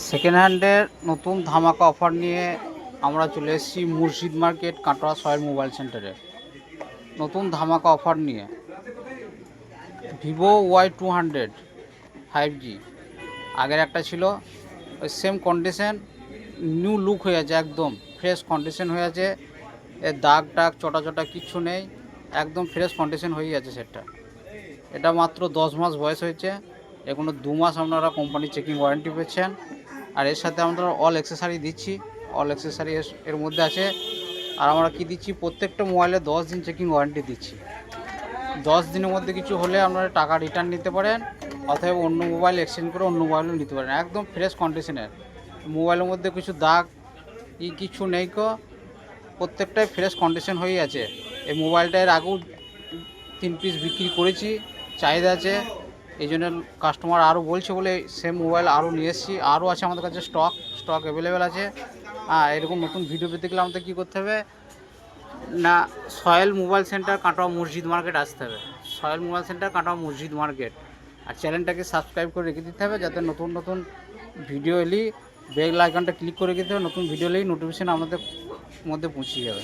Second হ্যান্ডের নতুন ধামাকা offer নিয়ে আমরা চলে এসেছি মুর্শিদ মার্কেট কাটোয়া সয়েল মোবাইল সেন্টারে। নতুন ধামাকা অফার নিয়ে ভিভো Y200 5G, আগের একটা ছিল ওই সেম কন্ডিশন, নিউ লুক হয়ে আছে, একদম ফ্রেশ কন্ডিশন হয়ে আছে। এর দাগ টাগ চটা চটা কিচ্ছু নেই, একদম ফ্রেশ কন্ডিশন হয়ে আছে সেটটা। এটা মাত্র 10 মাস বয়স হয়েছে, এখনো 2 মাস আপনারা কোম্পানি চেকিং ওয়ারেন্টি পেয়েছেন। আর এর সাথে আমরা অল অ্যাক্সেসারি দিচ্ছি, অল অ্যাক্সেসারি এর মধ্যে আছে। আর আমরা কি দিচ্ছি, প্রত্যেকটা মোবাইলে 10 দিন চেকিং ওয়ারেন্টি দিচ্ছি। 10 দিনের মধ্যে কিছু হলে আপনারা টাকা রিটার্ন নিতে পারেন, অথবা অন্য মোবাইল এক্সচেঞ্জ করে অন্য মোবাইলও নিতে পারেন। একদম ফ্রেশ কন্ডিশনের মোবাইলের মধ্যে কিছু দাগ কিছু নেই, প্রত্যেকটাই ফ্রেশ কন্ডিশন হয়েই আছে। এই মোবাইলটা এর আগেও 3 পিস বিক্রি করেছি, চাহিদা আছে, এই জন্য কাস্টমার আরও বলছে বলে সেম মোবাইল আরও নিয়ে এসেছি। আরও আছে আমাদের কাছে, স্টক অ্যাভেলেবেল আছে। এরকম নতুন ভিডিও পেতে গেলে আমাদের কী করতে হবে না, সয়েল মোবাইল সেন্টার কাটোয়া মসজিদ মার্কেট আসতে হবে। সয়েল মোবাইল সেন্টার কাটোয়া মসজিদ মার্কেট। আর চ্যানেলটাকে সাবস্ক্রাইব করে রেখে দিতে হবে, যাতে নতুন নতুন ভিডিও এলেই বেল আইকনটা ক্লিক করে রেখে দিতে হবে। নতুন ভিডিও এলেই নোটিফিকেশান আপনাদের মধ্যে পৌঁছে যাবে।